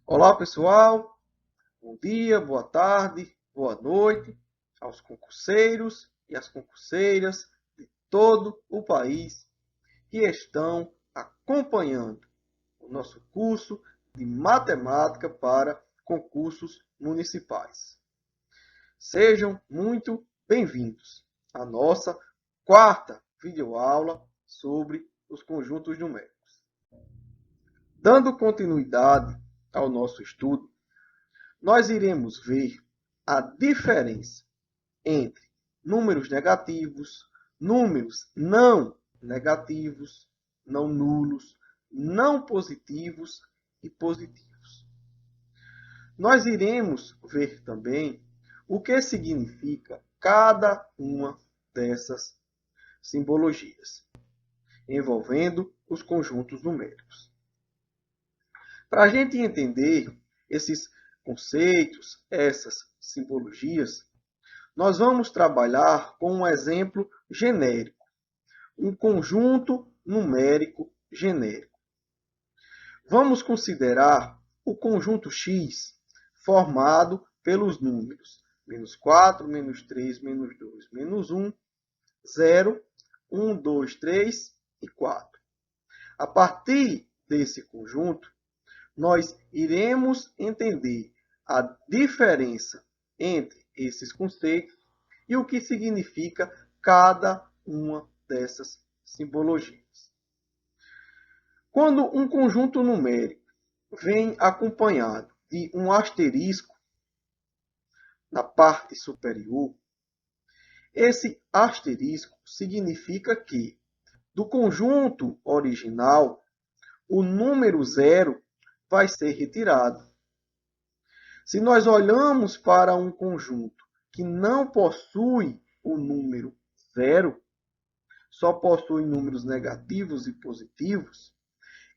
Olá, pessoal. Bom dia, boa tarde, boa noite aos concurseiros e às concurseiras de todo o país que estão acompanhando o nosso curso de matemática para concursos municipais. Sejam muito bem-vindos à nossa quarta videoaula sobre os conjuntos numéricos. Dando continuidade ao nosso estudo, nós iremos ver a diferença entre números negativos, números não negativos, não nulos, não positivos e positivos. Nós iremos ver também o que significa cada uma dessas simbologias, envolvendo os conjuntos numéricos. Para a gente entender esses conceitos, essas simbologias, nós vamos trabalhar com um exemplo genérico, um conjunto numérico genérico. Vamos considerar o conjunto X formado pelos números -4, -3, -2, -1, 0, 1, 2, 3 e 4. A partir desse conjunto, nós iremos entender a diferença entre esses conceitos e o que significa cada uma dessas simbologias. Quando um conjunto numérico vem acompanhado de um asterisco na parte superior, esse asterisco significa que, do conjunto original, o número 0 vai ser retirado. Se nós olhamos para um conjunto que não possui o número 0, só possui números negativos e positivos,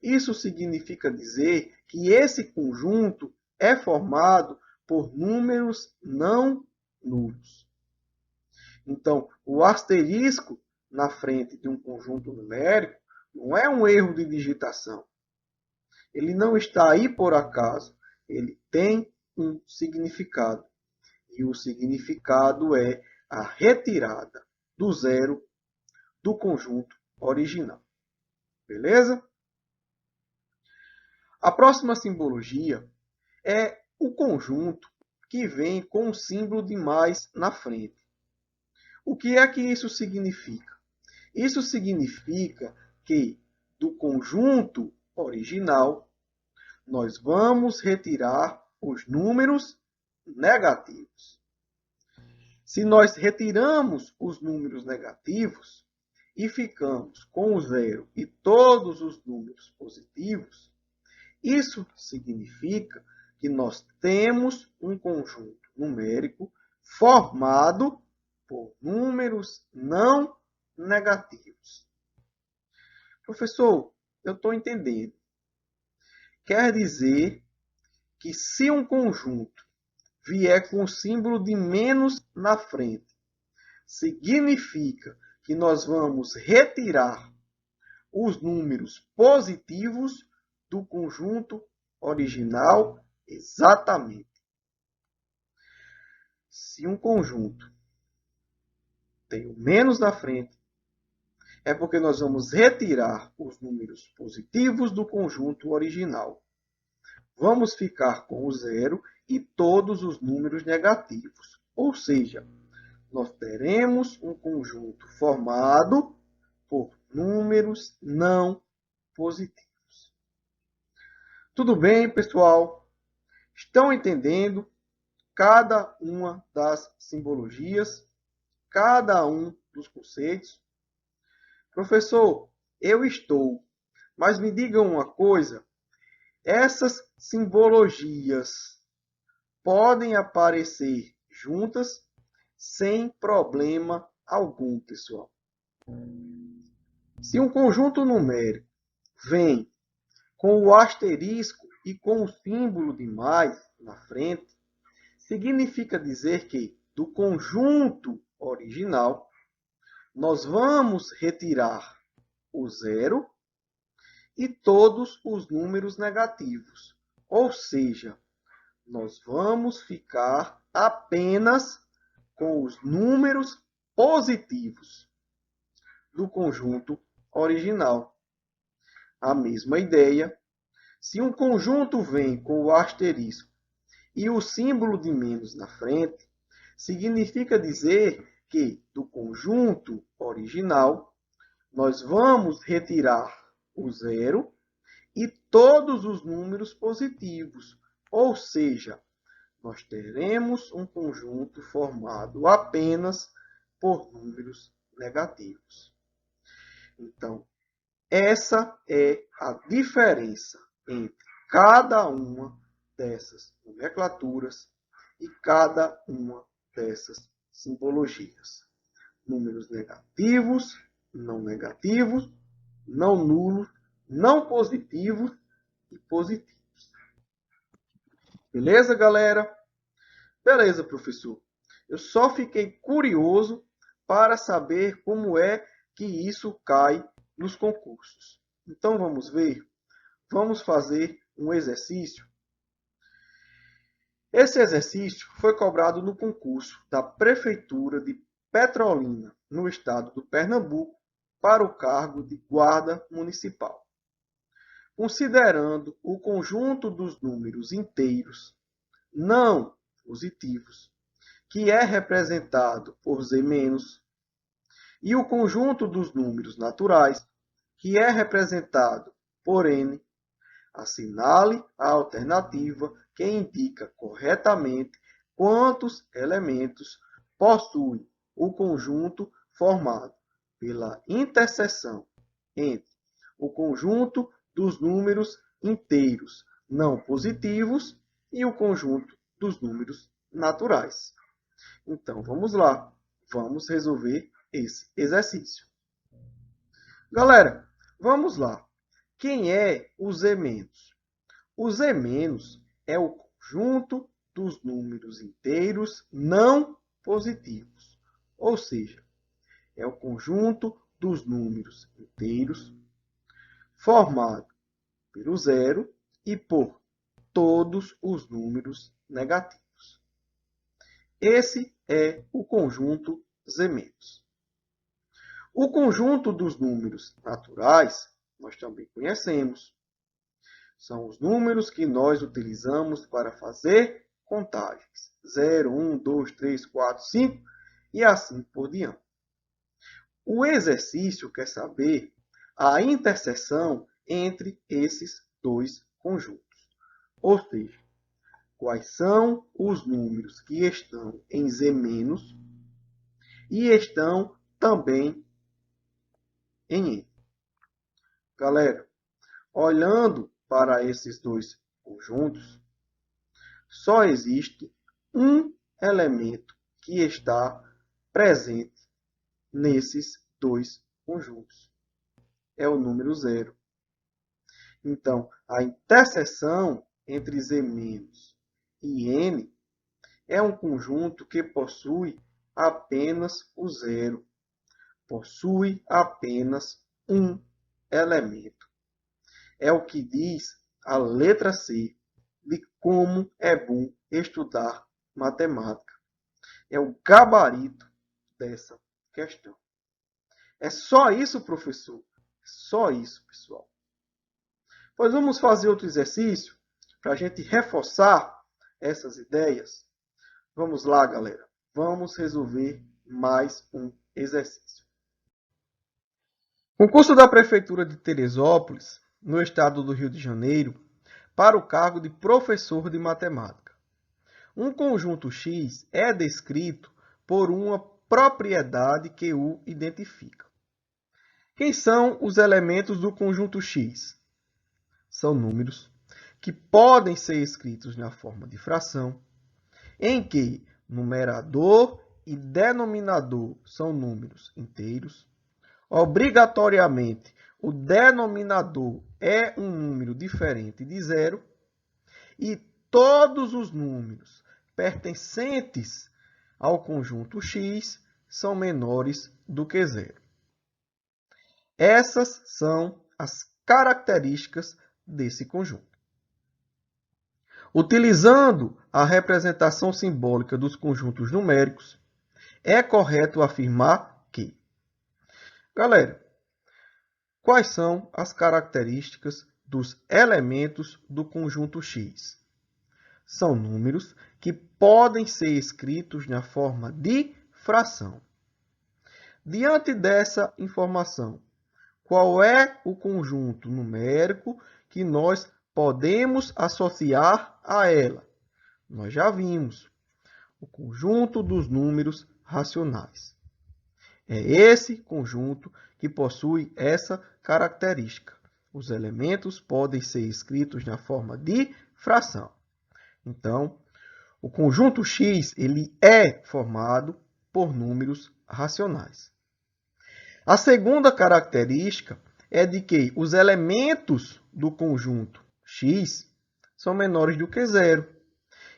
isso significa dizer que esse conjunto é formado por números não nulos. Então, o asterisco na frente de um conjunto numérico não é um erro de digitação. Ele não está aí por acaso. Ele tem um significado. E o significado é a retirada do 0 do conjunto original. Beleza? A próxima simbologia é o conjunto que vem com o símbolo de mais na frente. O que é que isso significa? Isso significa que do conjunto original, nós vamos retirar os números negativos. Se nós retiramos os números negativos e ficamos com o 0 e todos os números positivos, isso significa que nós temos um conjunto numérico formado por números não negativos. Professor, eu estou entendendo. Quer dizer que se um conjunto vier com o símbolo de menos na frente, significa que nós vamos retirar os números positivos do conjunto original? Exatamente. Se um conjunto tem o menos na frente, é porque nós vamos retirar os números positivos do conjunto original. Vamos ficar com o 0 e todos os números negativos. Ou seja, nós teremos um conjunto formado por números não positivos. Tudo bem, pessoal? Estão entendendo cada uma das simbologias, cada um dos conceitos? Professor, eu estou, mas me diga uma coisa, essas simbologias podem aparecer juntas sem problema algum, pessoal. Se um conjunto numérico vem com o asterisco e com o símbolo de mais na frente, significa dizer que do conjunto original nós vamos retirar o 0 e todos os números negativos. Ou seja, nós vamos ficar apenas com os números positivos do conjunto original. A mesma ideia, se um conjunto vem com o asterisco e o símbolo de menos na frente, significa dizer que do conjunto original nós vamos retirar o zero e todos os números positivos, ou seja, nós teremos um conjunto formado apenas por números negativos. Então, essa é a diferença entre cada uma dessas nomenclaturas e cada uma dessas simbologias. Números negativos, não negativos, não nulos, não positivos e positivos. Beleza, galera? Beleza, professor. Eu só fiquei curioso para saber como é que isso cai nos concursos. Então vamos ver? Vamos fazer um exercício. Esse exercício foi cobrado no concurso da Prefeitura de Petrolina, no estado do Pernambuco, para o cargo de guarda municipal. Considerando o conjunto dos números inteiros não positivos, que é representado por Z-, e o conjunto dos números naturais, que é representado por N, assinale a alternativa que indica corretamente quantos elementos possui o conjunto formado pela interseção entre o conjunto dos números inteiros não positivos e o conjunto dos números naturais. Então, vamos lá. Vamos resolver esse exercício. Galera, vamos lá. Quem é o Z-? O Z- é o conjunto dos números inteiros não positivos. Ou seja, é o conjunto dos números inteiros formado pelo zero e por todos os números negativos. Esse é o conjunto Z-. O conjunto dos números naturais nós também conhecemos. São os números que nós utilizamos para fazer contagens. 0, 1, 2, 3, 4, 5 e assim por diante. O exercício quer saber a interseção entre esses dois conjuntos. Ou seja, quais são os números que estão em Z- e estão também em N. Galera, olhando para esses dois conjuntos, só existe um elemento que está presente nesses dois conjuntos. É o número zero. Então, a interseção entre Z- e N é um conjunto que possui apenas o zero. Possui apenas um elemento. É o que diz a letra C de como é bom estudar matemática. É o gabarito dessa questão. É só isso, professor? Só isso, pessoal. Pois vamos fazer outro exercício para a gente reforçar essas ideias. Vamos lá, galera. Vamos resolver mais um exercício. Concurso da Prefeitura de Teresópolis, no estado do Rio de Janeiro, para o cargo de professor de matemática. Um conjunto X é descrito por uma propriedade que o identifica. Quem são os elementos do conjunto X? São números que podem ser escritos na forma de fração, em que numerador e denominador são números inteiros. Obrigatoriamente, o denominador é um número diferente de zero e todos os números pertencentes ao conjunto X são menores do que zero. Essas são as características desse conjunto. Utilizando a representação simbólica dos conjuntos numéricos, é correto afirmar que... Galera, quais são as características dos elementos do conjunto X? São números que podem ser escritos na forma de fração. Diante dessa informação, qual é o conjunto numérico que nós podemos associar a ela? Nós já vimos. O conjunto dos números racionais. É esse conjunto que possui essa característica. Os elementos podem ser escritos na forma de fração. Então, o conjunto X ele é formado por números racionais. A segunda característica é de que os elementos do conjunto X são menores do que zero.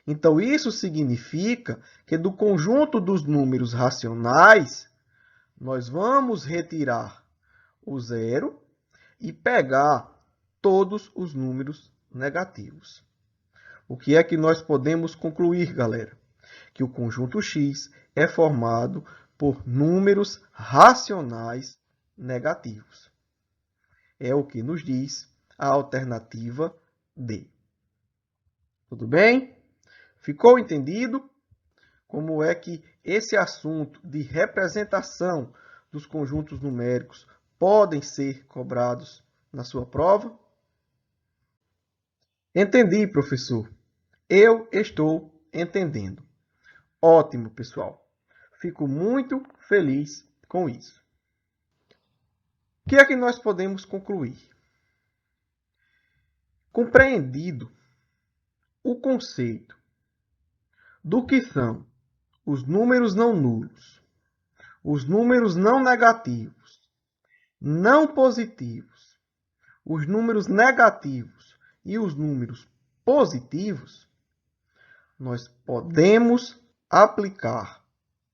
Então, isso significa que do conjunto dos números racionais, nós vamos retirar o zero e pegar todos os números negativos. O que é que nós podemos concluir, galera? Que o conjunto X é formado por números racionais negativos. É o que nos diz a alternativa D. Tudo bem? Ficou entendido como é que esse assunto de representação dos conjuntos numéricos podem ser cobrados na sua prova? Entendi, professor. Eu estou entendendo. Ótimo, pessoal. Fico muito feliz com isso. O que é que nós podemos concluir? Compreendido o conceito do que são os números não nulos, os números não negativos, não positivos, os números negativos e os números positivos, nós podemos aplicar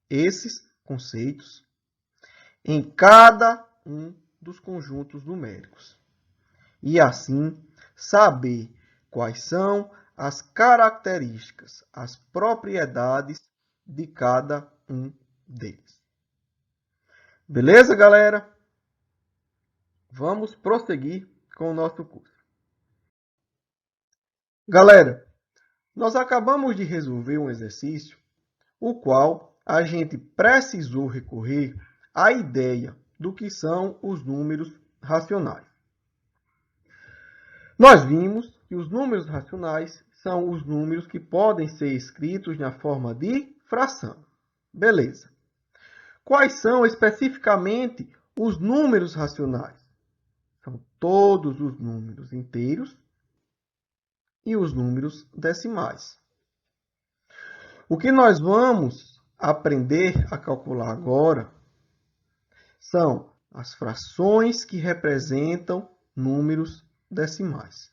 esses conceitos em cada um dos conjuntos numéricos. E assim saber quais são as características, as propriedades de cada um deles. Beleza, galera? Vamos prosseguir com o nosso curso. Galera, nós acabamos de resolver um exercício o qual a gente precisou recorrer à ideia do que são os números racionais. Nós vimos que os números racionais são os números que podem ser escritos na forma de fração. Beleza. Quais são especificamente os números racionais? São todos os números inteiros e os números decimais. O que nós vamos aprender a calcular agora são as frações que representam números decimais.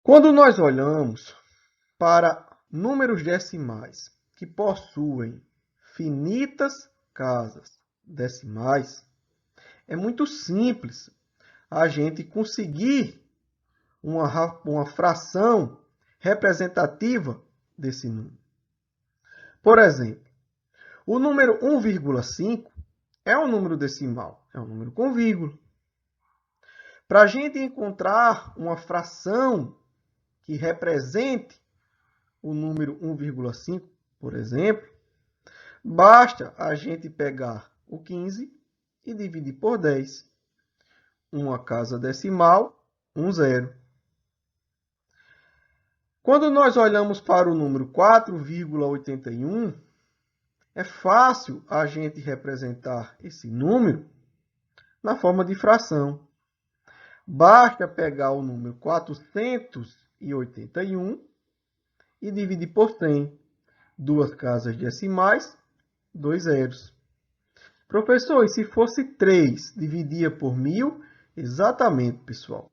Quando nós olhamos para números decimais que possuem finitas casas decimais, é muito simples a gente conseguir uma fração representativa desse número. Por exemplo, o número 1,5 é um número decimal, é um número com vírgula. Para a gente encontrar uma fração que represente o número 1,5, por exemplo, basta a gente pegar o 15 e dividir por 10. Uma casa decimal, um zero. Quando nós olhamos para o número 4,81, é fácil a gente representar esse número na forma de fração. Basta pegar o número 481 e dividir por 100. Duas casas decimais, dois zeros. Professor, e se fosse 3, dividia por 1000? Exatamente, pessoal.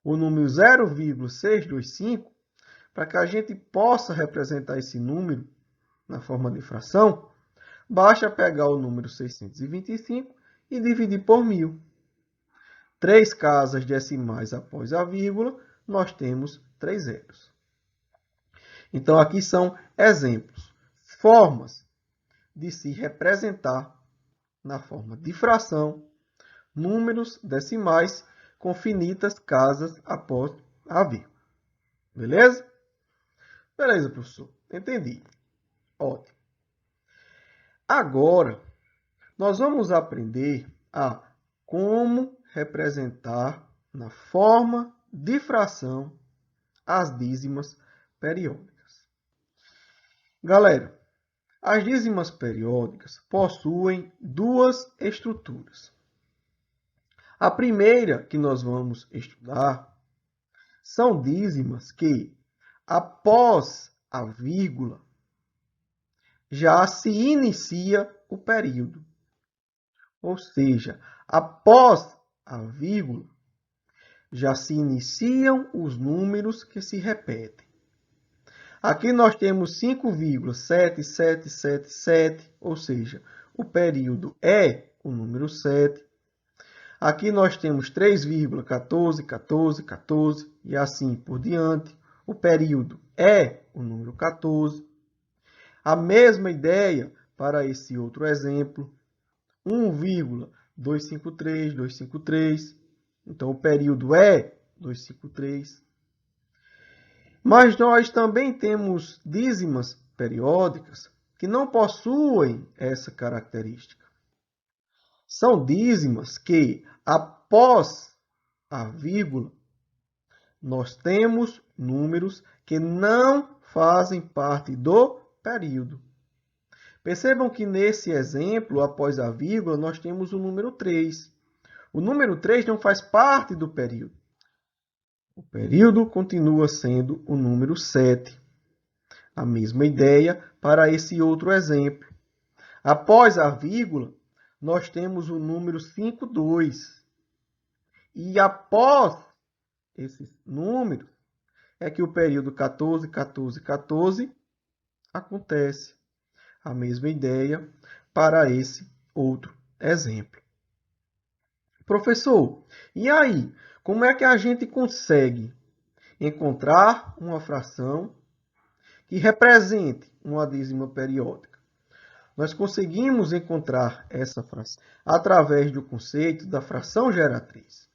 O número 0,625, para que a gente possa representar esse número na forma de fração, basta pegar o número 625 e dividir por 1000. 3 casas decimais após a vírgula nós temos 3 zeros. Então, aqui são exemplos, formas de se representar na forma de fração, números decimais com finitas casas após a vírgula. Beleza? Beleza, professor. Entendi. Ótimo. Agora, nós vamos aprender a como representar na forma de fração as dízimas periódicas. Galera, as dízimas periódicas possuem duas estruturas. A primeira que nós vamos estudar são dízimas que, após a vírgula, já se inicia o período. Ou seja, após a vírgula, já se iniciam os números que se repetem. Aqui nós temos 5,7777, ou seja, o período é o número 7. Aqui nós temos 3,141414 e assim por diante. O período é o número 14. A mesma ideia para esse outro exemplo, 1,253253. Então, o período é 253. Mas nós também temos dízimas periódicas que não possuem essa característica. São dízimas que, após a vírgula, nós temos números que não fazem parte do período. Percebam que nesse exemplo, após a vírgula, nós temos o número 3. O número 3 não faz parte do período. O período continua sendo o número 7. A mesma ideia para esse outro exemplo. Após a vírgula, nós temos o número 52. E após esses números, é que o período 14, 14, 14 acontece. A mesma ideia para esse outro exemplo. Professor, e aí? Como é que a gente consegue encontrar uma fração que represente uma dízima periódica? Nós conseguimos encontrar essa fração através do conceito da fração geratriz.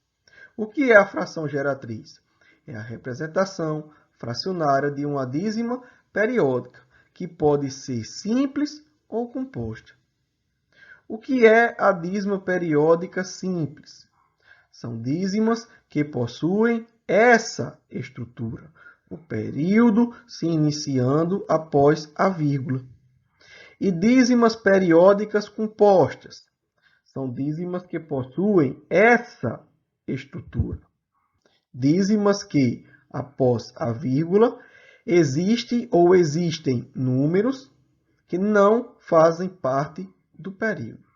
O que é a fração geratriz? É a representação fracionária de uma dízima periódica, que pode ser simples ou composta. O que é a dízima periódica simples? São dízimas que possuem essa estrutura, o período se iniciando após a vírgula. E dízimas periódicas compostas são dízimas que possuem essa estrutura. Dízimas que, após a vírgula, existem números que não fazem parte do período.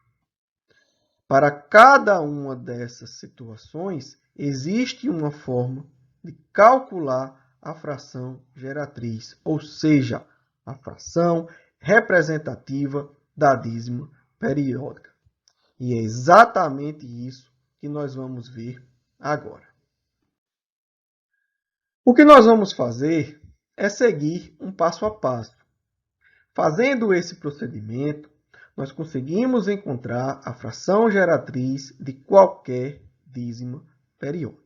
Para cada uma dessas situações, existe uma forma de calcular a fração geratriz, ou seja, a fração representativa da dízima periódica. E é exatamente isso que nós vamos ver agora. O que nós vamos fazer é seguir um passo a passo. Fazendo esse procedimento, nós conseguimos encontrar a fração geratriz de qualquer dízima periódica.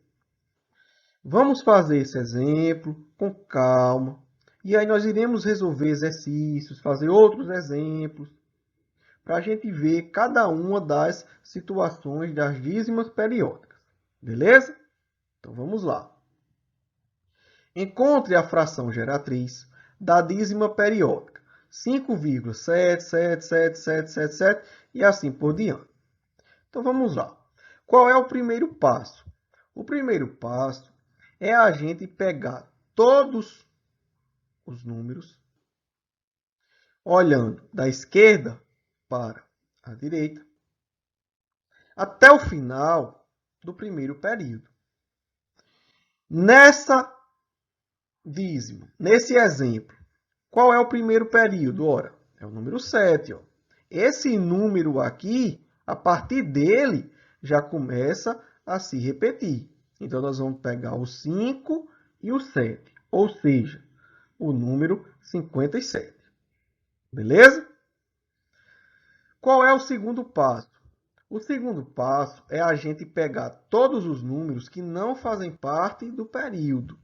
Vamos fazer esse exemplo com calma. E aí nós iremos resolver exercícios, fazer outros exemplos, para a gente ver cada uma das situações das dízimas periódicas. Beleza? Então vamos lá. Encontre a fração geratriz da dízima periódica. 5,77777 e assim por diante. Então vamos lá. Qual é o primeiro passo? O primeiro passo é a gente pegar todos os números, olhando da esquerda para a direita, até o final do primeiro período. Nessa dízima, nesse exemplo, qual é o primeiro período? Ora, é o número 7. Ó. Esse número aqui, a partir dele, já começa a se repetir. Então, nós vamos pegar o 5 e o 7, ou seja, o número 57. Beleza? Qual é o segundo passo? O segundo passo é a gente pegar todos os números que não fazem parte do período.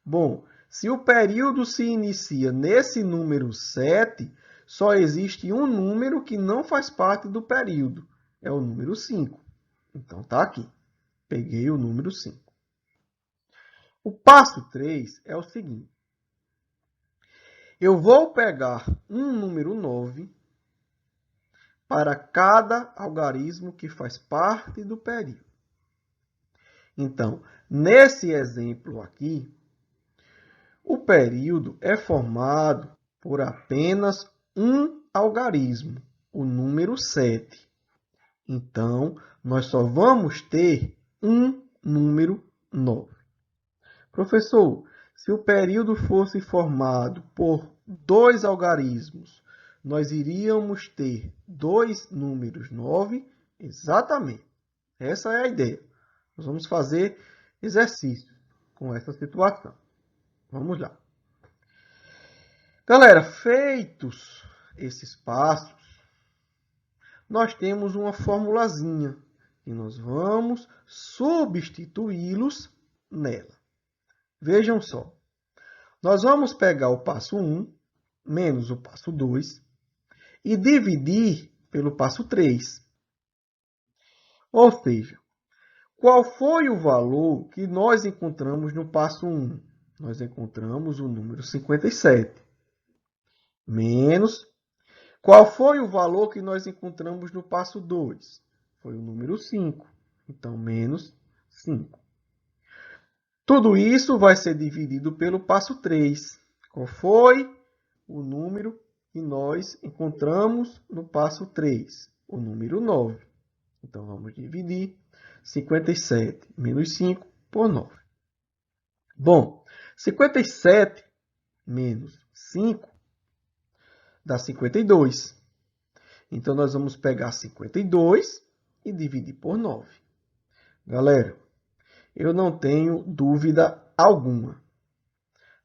Bom, se o período se inicia nesse número 7, só existe um número que não faz parte do período. É o número 5. Então, está aqui. Peguei o número 5. O passo 3 é o seguinte. Eu vou pegar um número 9 para cada algarismo que faz parte do período. Então, nesse exemplo aqui, o período é formado por apenas um algarismo, o número 7. Então, nós só vamos ter um número 9. Professor, se o período fosse formado por dois algarismos, nós iríamos ter dois números 9? Exatamente. Essa é a ideia. Nós vamos fazer exercício com essa situação. Vamos lá. Galera, feitos esses passos, nós temos uma formulazinha e nós vamos substituí-los nela. Vejam só. Nós vamos pegar o passo 1 menos o passo 2 e dividir pelo passo 3. Ou seja, qual foi o valor que nós encontramos no passo 1? Nós encontramos o número 57. Menos. Qual foi o valor que nós encontramos no passo 2? Foi o número 5. Então, menos 5. Tudo isso vai ser dividido pelo passo 3. Qual foi o número que nós encontramos no passo 3? O número 9. Então, vamos dividir 57 menos 5 por 9. Bom, 57 menos 5 dá 52. Então, nós vamos pegar 52 e dividir por 9. Galera, eu não tenho dúvida alguma.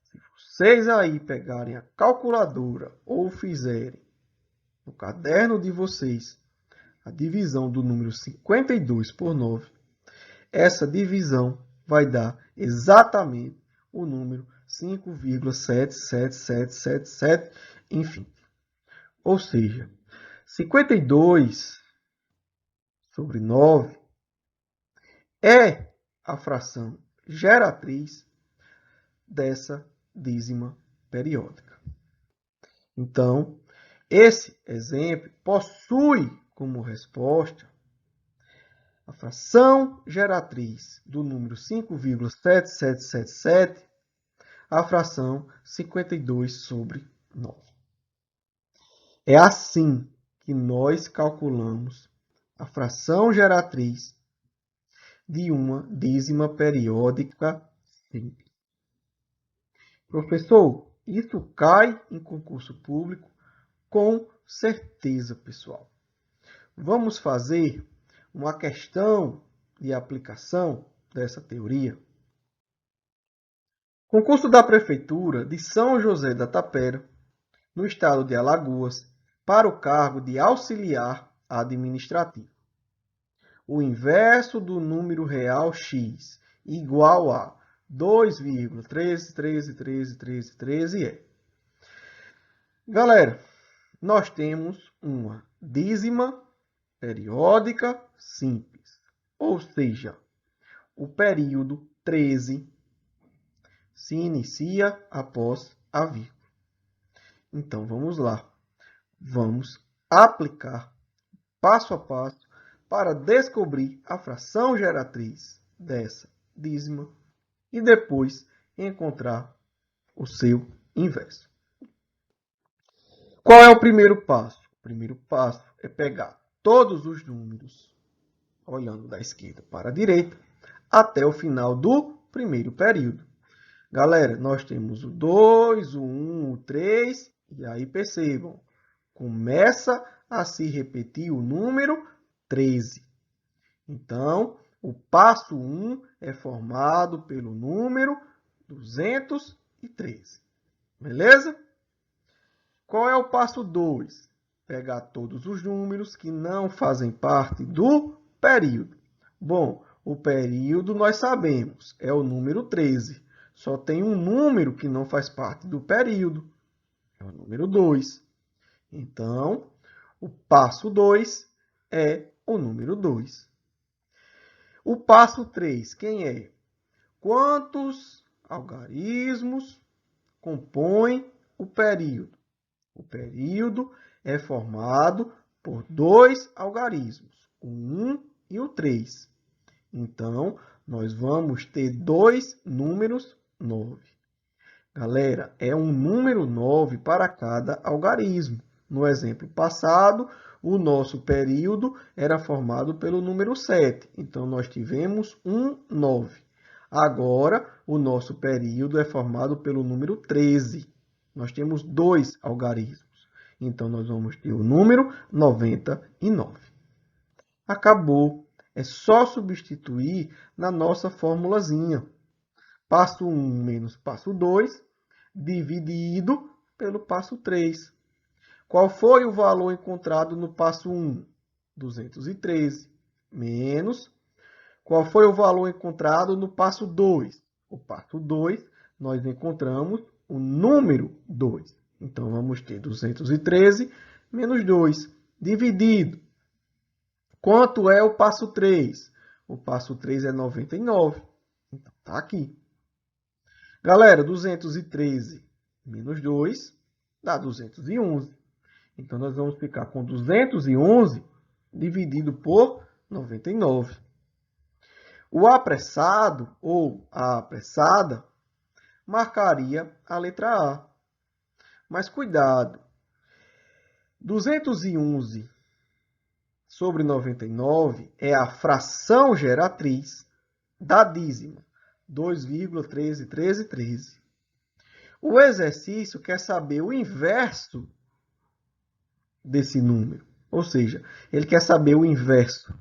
Se vocês aí pegarem a calculadora ou fizerem no caderno de vocês a divisão do número 52 por 9, essa divisão vai dar exatamente o número 5,77777, enfim. Ou seja, 52 sobre 9 é a fração geratriz dessa dízima periódica. Então, esse exemplo possui como resposta a fração geratriz do número 5,7777, a fração 52 sobre 9. É assim que nós calculamos a fração geratriz de uma dízima periódica simples. Professor, isso cai em concurso público? Com certeza, pessoal. Vamos fazer uma questão de aplicação dessa teoria. Concurso da Prefeitura de São José da Tapera, no estado de Alagoas, para o cargo de auxiliar administrativo. O inverso do número real x igual a 2,13131313 é. Galera, nós temos uma dízima periódica simples, ou seja, o período 13 se inicia após a vírgula. Então, vamos lá. Vamos aplicar passo a passo para descobrir a fração geratriz dessa dízima e depois encontrar o seu inverso. Qual é o primeiro passo? O primeiro passo é pegar todos os números, olhando da esquerda para a direita, até o final do primeiro período. Galera, nós temos o 2, o 1, o 3, e aí percebam, começa a se repetir o número 13. Então, o passo 1 é formado pelo número 213. Beleza? Qual é o passo 2? Pegar todos os números que não fazem parte do período. Bom, o período nós sabemos, é o número 13. Só tem um número que não faz parte do período, é o número 2. Então, o passo 2 é o número 2. O passo 3, quem é? Quantos algarismos compõem o período? O período é formado por 2 algarismos, o 1 e o 3. Então, nós vamos ter 2 números 9. Galera, é um número 9 para cada algarismo. No exemplo passado, o nosso período era formado pelo número 7. Então, nós tivemos um 9. Agora, o nosso período é formado pelo número 13. Nós temos 2 algarismos. Então, nós vamos ter o número 99. Acabou. É só substituir na nossa formulazinha. Passo 1 menos passo 2, dividido pelo passo 3. Qual foi o valor encontrado no passo 1? 213. Menos. Qual foi o valor encontrado no passo 2? O passo 2, nós encontramos o número 2. Então, vamos ter 213 menos 2, dividido. Quanto é o passo 3? O passo 3 é 99. Então, está aqui. Galera, 213 menos 2 dá 211. Então, nós vamos ficar com 211 dividido por 99. O apressado ou a apressada marcaria a letra A. Mas cuidado, 211 sobre 99 é a fração geratriz da dízima, 2,131313. O exercício quer saber o inverso desse número, ou seja, ele quer saber o inverso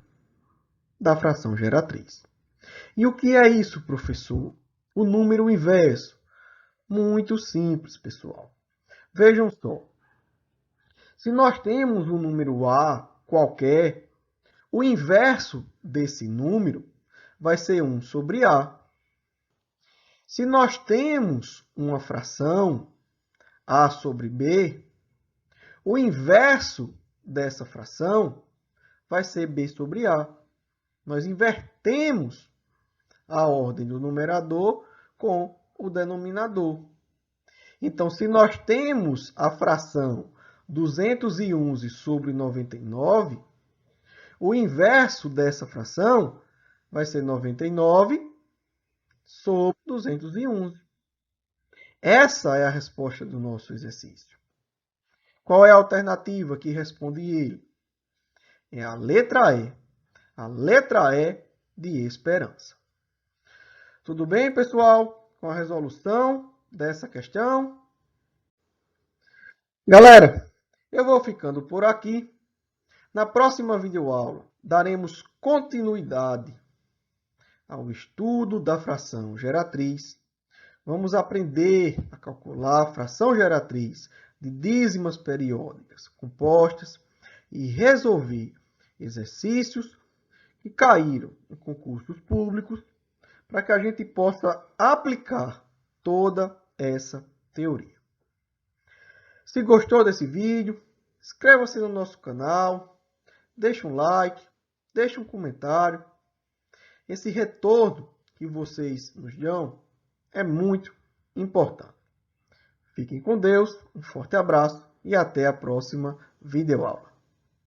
da fração geratriz. E o que é isso, professor? O número inverso. Muito simples, pessoal. Vejam só. Se nós temos um número A qualquer, o inverso desse número vai ser 1 sobre A. Se nós temos uma fração A sobre B, o inverso dessa fração vai ser B sobre A. Nós invertemos a ordem do numerador com o denominador. Então, se nós temos a fração 211 sobre 99, o inverso dessa fração vai ser 99 sobre 211. Essa é a resposta do nosso exercício. Qual é a alternativa que responde ele? É a letra E. A letra E de esperança. Tudo bem, pessoal? Com a resolução dessa questão? Galera, eu vou ficando por aqui. Na próxima videoaula, daremos continuidade ao estudo da fração geratriz. Vamos aprender a calcular a fração geratriz de dízimas periódicas compostas e resolver exercícios que caíram em concursos públicos para que a gente possa aplicar toda essa teoria. Se gostou desse vídeo, inscreva-se no nosso canal, deixe um like, deixe um comentário. Esse retorno que vocês nos dão é muito importante. Fiquem com Deus, um forte abraço e até a próxima videoaula.